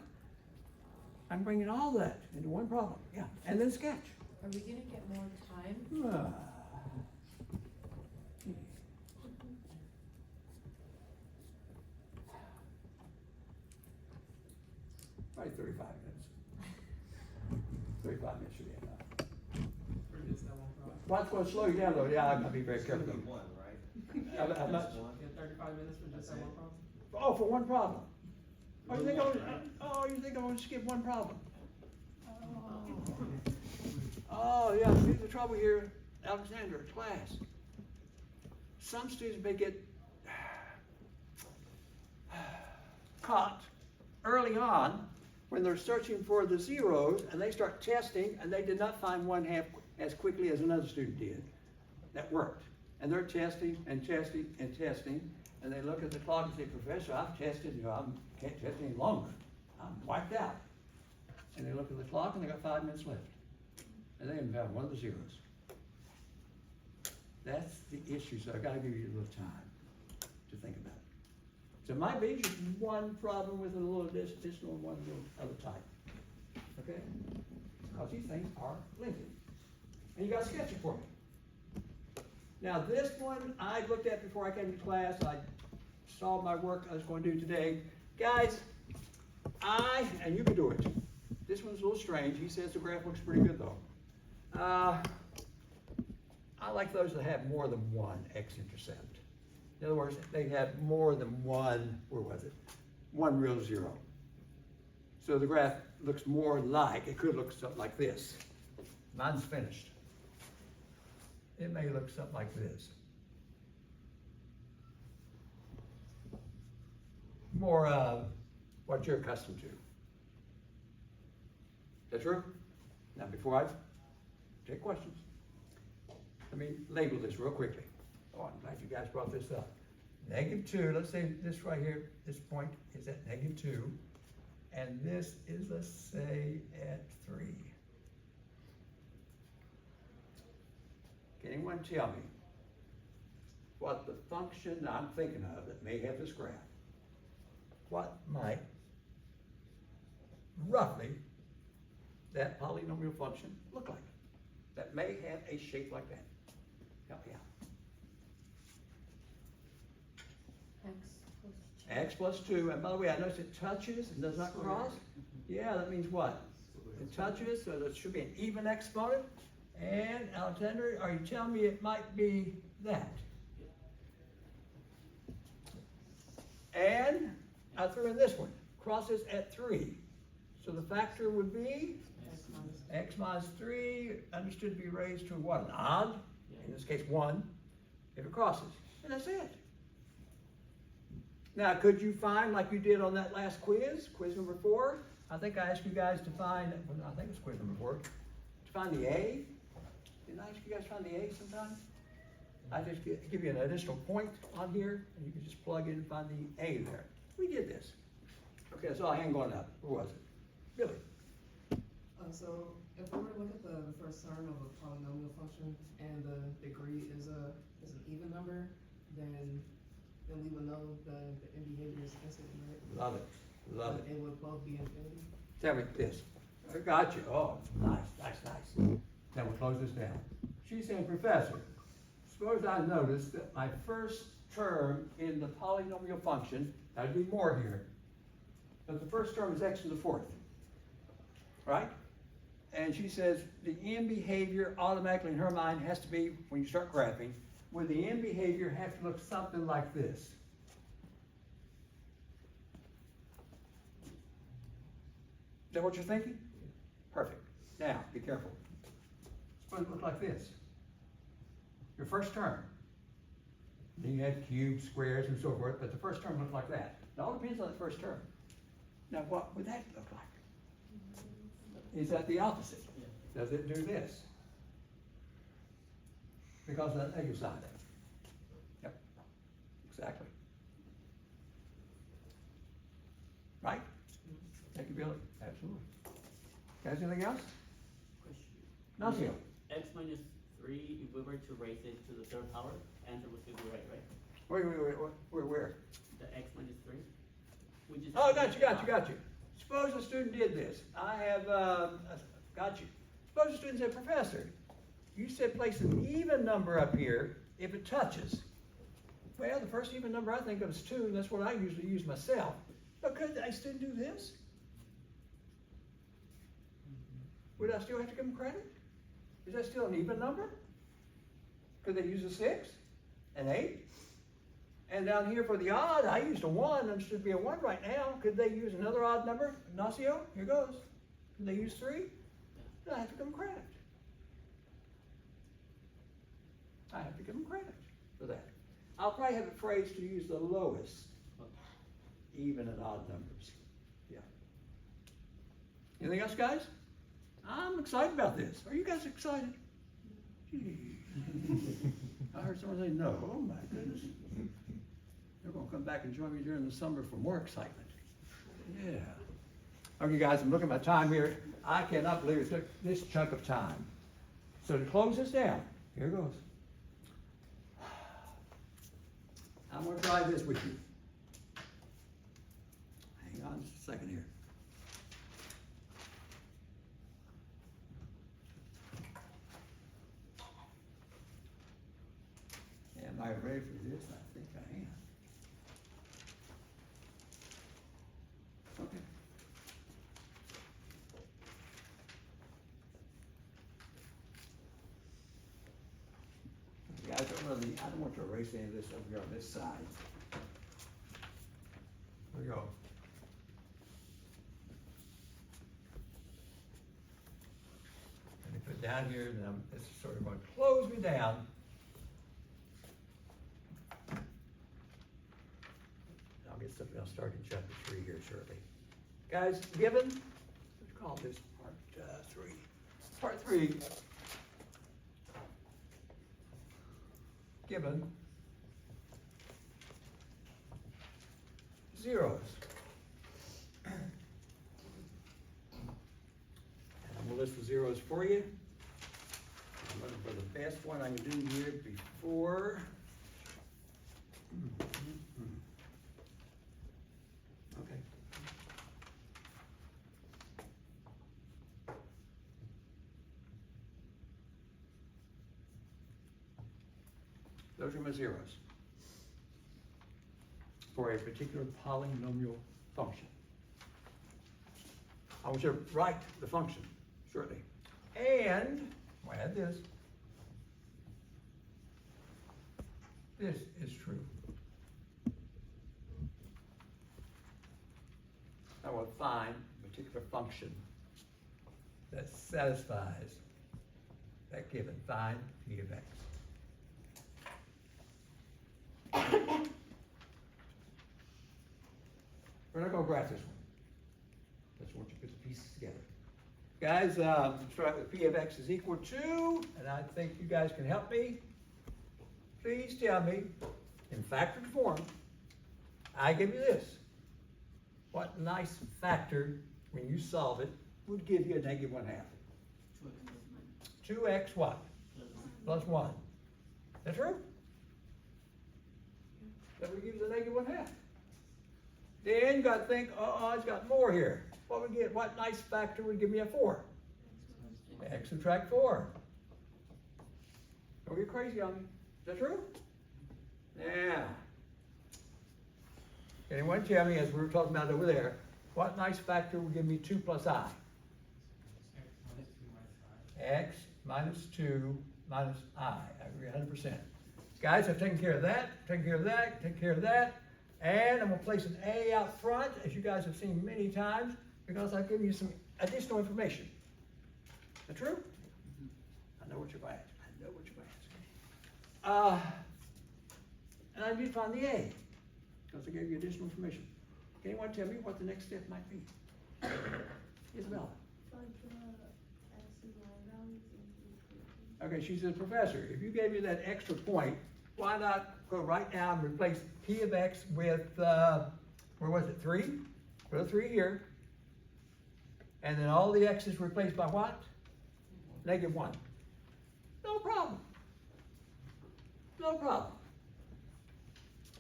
I'm bringing all that into one problem, yeah, and then sketch. Are we gonna get more time? Probably 35 minutes. 35 minutes should be enough. For just that one problem. What's going to slow you down though? Yeah, I've got to be very It's gonna careful. be one, right? I'm not- Yeah, 35 minutes for just that one problem? Oh, for one problem. Oh, you think I'm going to skip one problem? Oh, yeah, see the trouble here, Alexander, class. Some students may get caught early on when they're searching for the zeros and they start testing and they did not find 1/2 as quickly as another student did. That worked. And they're testing and testing and testing, and they look at the clock and say, Professor, I've tested, I can't test any longer. I'm wiped out. And they look at the clock and they got 5 minutes left. And they haven't found one of the zeros. That's the issue, so I gotta give you a little time to think about it. So it might be just one problem with a little additional one little other type. Okay? Because these things are lengthy. And you gotta sketch it for me. Now this one I looked at before I came to class. I saw my work I was going to do today. Guys, and you can do it. This one's a little strange. He says the graph looks pretty good though. I like those that have more than one x-intercept. In other words, they have more than one, where was it? One real zero. So the graph looks more like, it could look something like this. Mine's finished. It may look something like this. More what you're accustomed to. That true? Now before I take questions, let me label this real quickly. Oh, I'm glad you guys brought this up. -2, let's say this right here, this point is at -2, and this is, let's say, at 3. Can anyone tell me what the function I'm thinking of that may have this graph, what might, roughly, that polynomial function look like? That may have a shape like that. Help me out. X plus 2, and by the way, I notice it touches and does not cross. Yeah, that means what? It touches, so there should be an even exponent. And Alexander, are you telling me it might be that? And I threw in this one, crosses at 3. So the factor would be x minus 3, understood to be raised to what, an odd? In this case, 1, if it crosses. And that's it. Now, could you find, like you did on that last quiz number 4? I think I asked you guys to find, I think it was quiz number 4, to find the A. Didn't I ask you guys to find the A sometime? I just give you an additional point on here, and you can just plug in and find the A there. We did this. Okay, so I hang going up. Where was it? Billy. So if we were to look at the first term of a polynomial function and the degree is an even number, then we would know the behavior is infinite, right? Love it. Love it. It would both be infinity. Tell me this. I got you. Oh, nice. Now we'll close this down. She's saying, Professor, suppose I notice that my first term in the polynomial function, that'd be more here, but the first term is x to the 4th, right? And she says the end behavior automatically in her mind has to be, when you start graphing, would the end behavior have to look something like this? Is that what you're thinking? Perfect. Now, be careful. Suppose it looked like this. Your first term. Then you had cubes, squares, and so forth, but the first term looked like that. It all depends on the first term. Now, what would that look like? Is that the opposite? Does it do this? Because of that negative sign. Yep, exactly. Right? Thank you, Billy. Absolutely. Guys, anything else? Question. Nacio. X minus 3, if we were to raise it to the third power, answer would still be right, right? Where? The X minus 3? We just. Oh, got you. Suppose a student did this. I have, got you. Suppose a student said, Professor, you said place an even number up here if it touches. Well, the first even number I think of is 2, and that's what I usually use myself. But could a student do this? Would I still have to give them credit? Is that still an even number? Could they use a 6, an 8? And down here for the odd, I used a 1, and it should be a 1 right now. Could they use another odd number? Nacio, here goes. Could they use 3? Then I have to give them credit. I have to give them credit for that. I'll probably have it phrased to use the lowest, even and odd numbers. Yeah. Anything else, guys? I'm excited about this. Are you guys excited? Gee. I heard someone say no. Oh my goodness. They're going to come back and join me during the summer for more excitement. Yeah. Okay, guys, I'm looking at my time here. I cannot believe it took this chunk of time. So to close this down, here goes. I'm going to try this with you. Hang on just a second here. Am I ready for this? I think I am. Okay. Guys, I don't want to erase any of this over here on this side. There we go. Let me put it down here, and this is sort of going to close me down. I'll get something else started in chapter 3 here shortly. Guys, given, let's call this part 3. Part 3. Given zeros. And I'm going to list the zeros for you. I'm looking for the best one I can do here before. Okay. Those are my zeros for a particular polynomial function. I want you to write the function shortly. And I'll add this. This is true. I will find a particular function that satisfies that given. Find p of x. We're not going to graph this one. Just want you to put the pieces together. Guys, start with p of x is equal to, and I think you guys can help me. Please tell me, in factored form, I give you this. What nice factor, when you solve it, would give you a negative 1/2? 2x what? Plus 1. Is that true? That would give you the negative 1/2. Then you got to think, it's got more here. What nice factor would give me a 4? X subtract 4. Don't get crazy on me. Is that true? Yeah. Anyone tell me, as we were talking about over there, what nice factor would give me 2 plus I? X minus 2 minus I. I agree 100%. Guys, I've taken care of that, taken care of that, taken care of that. And I'm going to place an A out front, as you guys have seen many times. because I've given you some additional information. Is that true? I know what you're going to ask. I know what you're going to ask. And I did find the A, because I gave you additional information. Can anyone tell me what the next step might be? Isabella? Okay, she says, Professor, if you gave me that extra point, why not go right now and replace P of X with, where was it, 3? Put a 3 here. And then all the X's replaced by what? -1. No problem. No problem.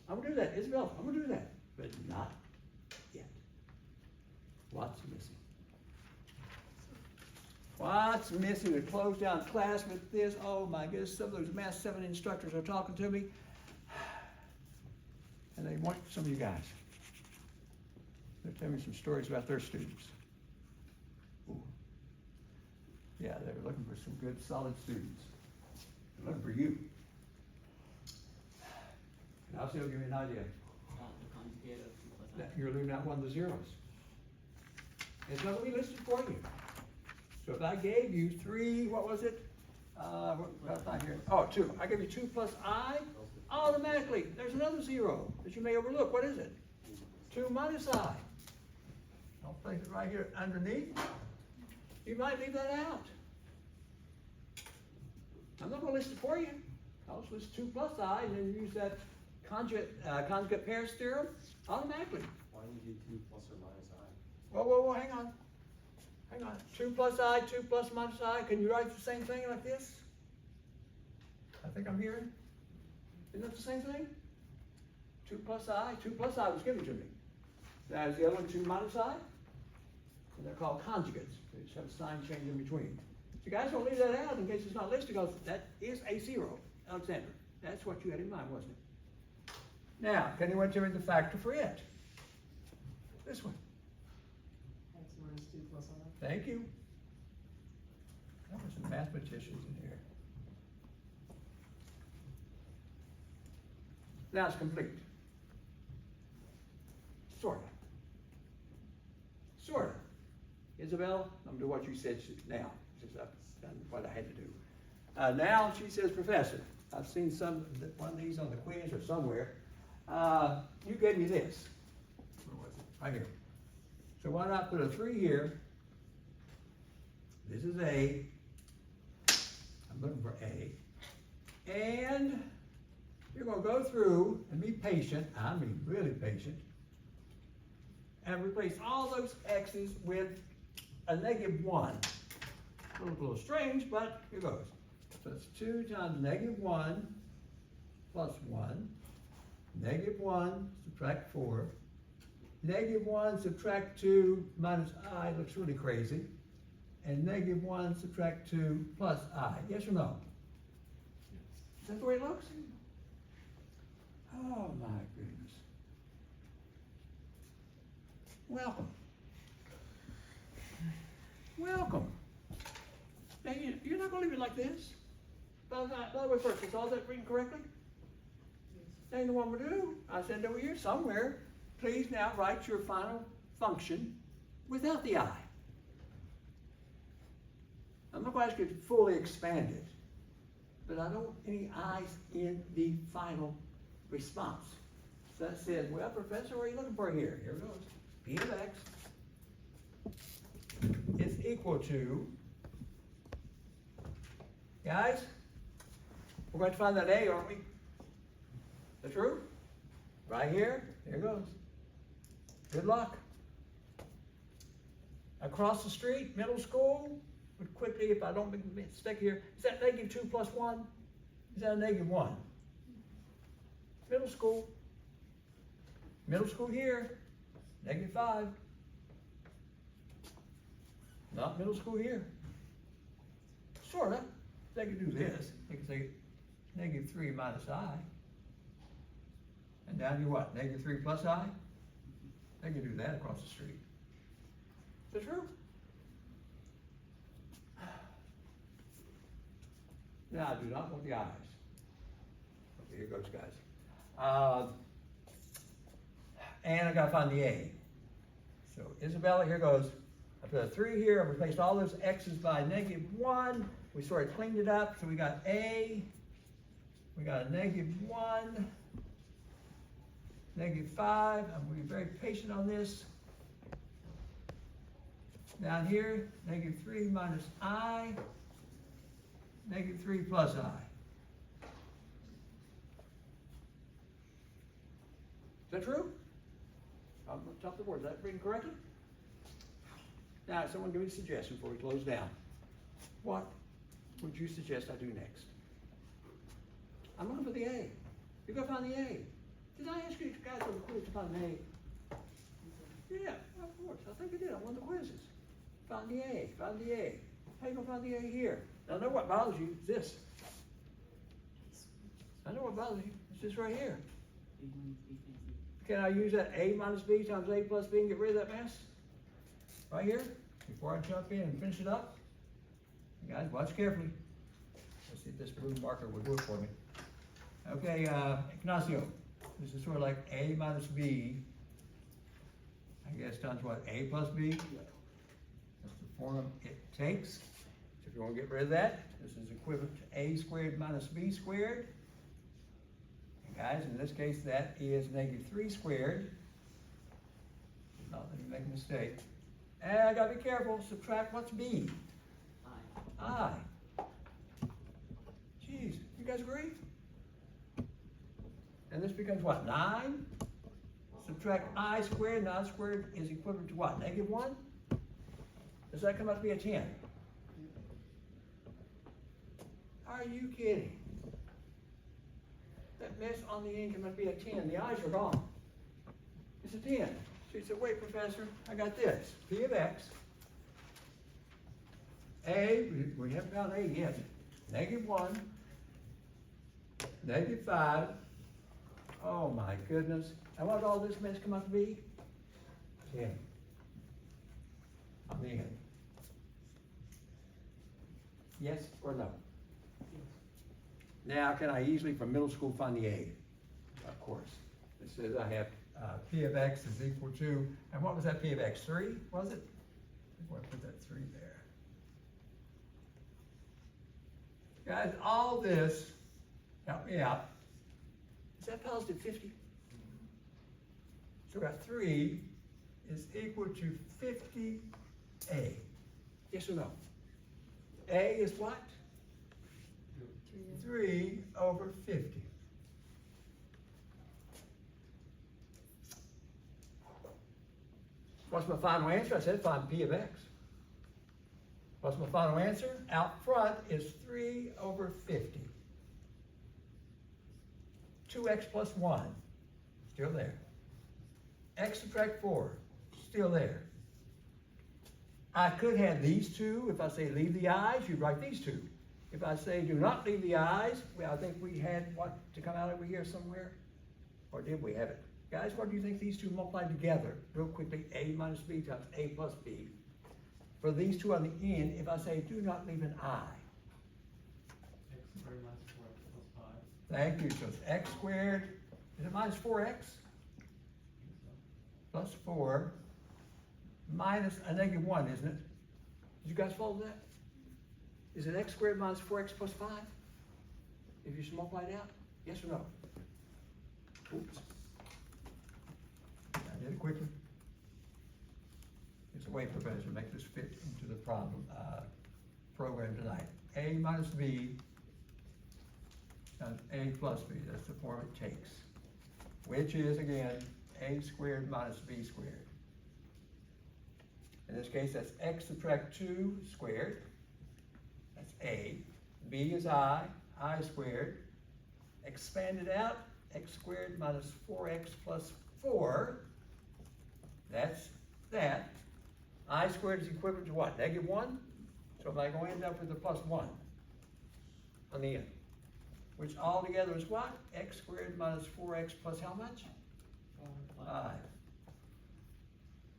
I'm gonna do that, Isabel, I'm gonna do that, but not yet. What's missing? What's missing to close down class with this? Oh my goodness, some of those Math 7 instructors are talking to me. And they want some of you guys. They're telling me some stories about their students. Ooh. Yeah, they're looking for some good, solid students. They're looking for you. And I'll still give you an idea. The conjugate of 2 plus I. That you're leaving out one of the zeros. It's not gonna be listed for you. So if I gave you 3, what was it? What's not here? Oh, 2. I gave you 2 plus I, automatically, there's another 0 that you may overlook. What is it? 2 minus I. I'll place it right here underneath. You might leave that out. I'm not gonna list it for you. I'll just list 2 plus I and then use that conjugate pairs theorem automatically. Why don't you do 2 plus or minus I? Whoa, hang on. Hang on. 2 plus I, 2 plus minus I. Can you write the same thing like this? I think I'm hearing. Isn't that the same thing? 2 plus I was given to me. Now is the other one 2 minus I? And they're called conjugates. They just have a sign change in between. So you guys don't leave that out in case it's not listed, because that is a 0, Alexander. That's what you had in mind, wasn't it? Now, can anyone tell me the factor for it? This one. X minus 2 plus I. Thank you. There were some mathematicians in here. Now it's complete. Sorta. Sorta. Isabel, I'm gonna do what you said now, since I've done what I had to do. Now she says, Professor, I've seen one of these on the quiz or somewhere. You gave me this. Where was it? Right here. So why not put a 3 here? This is A. I'm looking for A. And you're going to go through and be patient, I mean really patient, and replace all those X's with a -1. A little strange, but here goes. So it's 2 times -1 plus 1. -1 subtract 4. -1 subtract 2 minus I looks really crazy. And -1 subtract 2 plus I. Yes or no? Is that the way it looks? Oh my goodness. Welcome. Welcome. Now you're not going to leave it like this. By the way, first, is all that written correctly? Now you know what I'm going to do? I said over here somewhere, please now write your final function without the I. I'm not going to ask you to fully expand it, but I don't want any I's in the final response. So that says, well, Professor, what are you looking for here? Here it goes. P of X is equal to, guys, we're going to find that A, aren't we? That's true? Right here, here it goes. Good luck. Across the street, middle school, but quickly, if I don't make a mistake here, is that -2 plus 1? Is that a -1? Middle school. Middle school here, -5. Not middle school here. Sorta. They could do this. They could say -3 minus I. And down to what? -3 plus I? They could do that across the street. Is that true? Now, I do not want the eyes. Okay, here goes, guys. And I gotta find the A. So Isabella, here goes. I put a 3 here, I replaced all those x's by -1. We sort of cleaned it up, so we got a, we got a -1, -5. I'm going to be very patient on this. Down here, -3 minus I, -3 plus I. Is that true? I'll top the board. Is that reading correctly? Now, someone give me a suggestion before we close down. What would you suggest I do next? I'm looking for the A. You go find the A. Did I ask you guys on the quiz to find an A? Yeah, of course. I think I did on one of the quizzes. Find the A. Find the A. How you gonna find the A here? I know what bothers you. It's this. I know what bothers you. It's this right here. Can I use that A minus B times A plus B and get rid of that mess? Right here, before I jump in and finish it up. You guys, watch carefully. Let's see if this blue marker would work for me. Okay, Ignacio, this is sort of like A minus B, I guess times what, A plus B? That's the form it takes. So if you want to get rid of that, this is equivalent to A squared minus B squared. Guys, in this case, that is -3 squared. Not let me make a mistake. And I gotta be careful, subtract what's B? I. Jeez, you guys agree? And this becomes what, 9? Subtract I squared, 9 squared is equivalent to what, -1? Does that come out to be a 10? Are you kidding? That mess on the end must be a 10. The eyes are gone. It's a 10. She said, wait, Professor, I got this. P of x. A, we haven't found A yet. -1, -5. Oh my goodness. And what did all this mess come out to be? 10. On the end. Yes or no? Now, can I easily, from middle school, find the A? Of course. It says I have P of x is equal to, and what was that P of x, 3, was it? I want to put that 3 there. Guys, all this, help me out. Is that positive 50? So we got 3 is equal to 50A. Yes or no? A is what? 3 over 50. What's my final answer? I said find P of x. What's my final answer? Out front is 3 over 50. 2x plus 1, still there. X subtract 4, still there. I could have these two. If I say leave the i's, you write these two. If I say do not leave the i's, well, I think we had what to come out over here somewhere? Or did we have it? Guys, what do you think these two multiplied together? Real quickly, A minus B times A plus B. For these two on the end, if I say do not leave an I. X squared minus 4x plus 5. Thank you. So it's x squared, is it minus 4x? Plus 4 minus a -1, isn't it? Did you guys follow that? Is it x squared minus 4x plus 5? If you multiply it out? Yes or no? Oops. I did it quickly. It's a way, Professor, to make this fit into the problem program tonight. A minus B times A plus B. That's the form it takes. Which is, again, A squared minus B squared. In this case, that's x subtract 2 squared. That's A. B is I squared. Expanded out, x squared minus 4x plus 4. That's that. I squared is equivalent to what? -1? So am I going to end up with a plus 1 on the end? Which altogether is what? X squared minus 4x plus how much? 5.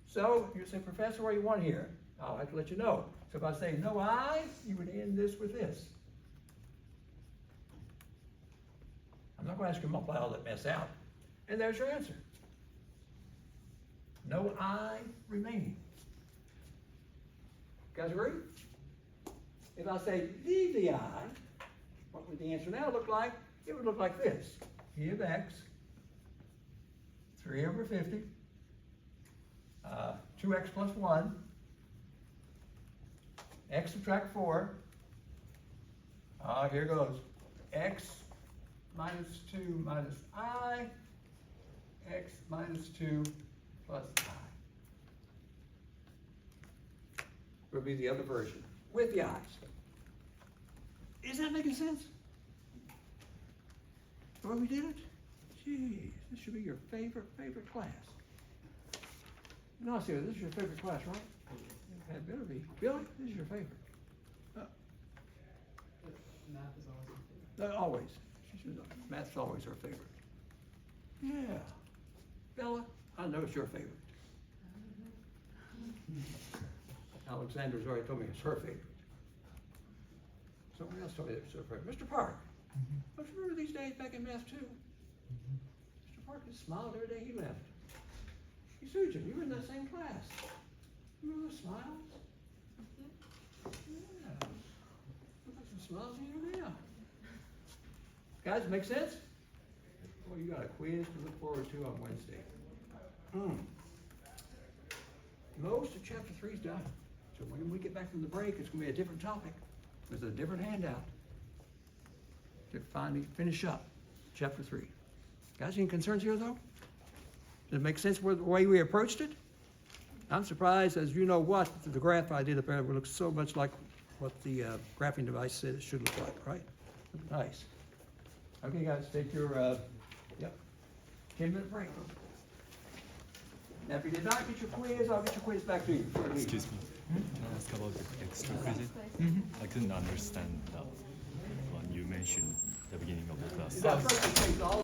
So you say, Professor, what do you want here? I'll have to let you know. So if I say no i's, you would end this with this. I'm not going to ask you to multiply all that mess out. And there's your answer. No I remaining. Guys agree? If I say leave the I, what would the answer now look like? It would look like this. P of x, 3 over 50, 2x plus 1, x subtract 4, here goes, x minus 2 minus I, x minus 2 plus I. Would be the other version, with the i's. Is that making sense? The way we did it? Jeez, this should be your favorite class. No, seriously, this is your favorite class, right? It better be. Billy, this is your favorite. Math is always my favorite. Always. Math's always our favorite. Yeah. Bella, I know it's your favorite. Alexander's already told me it's her favorite. Somebody else told me it's her favorite. Mr. Park, don't you remember these days back in Math 2? Mr. Park just smiled every day he left. Hey, Susan, you were in that same class. Remember those smiles? Yeah. Look like some smiles in you now. Guys, make sense? Well, you got a quiz to look forward to on Wednesday. Most of chapter 3 is done. So when we get back from the break, it's going to be a different topic. There's a different handout to finally finish up chapter 3. Guys, any concerns here, though? Does it make sense with the way we approached it? I'm surprised, as you know what, the graph I did up there looks so much like what the graphing device said it should look like, right? Nice. Okay, guys, take your, 10-minute break. Now, if you did not get your quiz, I'll get your quiz back to you. Excuse me. Can I ask about the extra quizzes? I couldn't understand that one you mentioned at the beginning of the class. Is that first, it takes all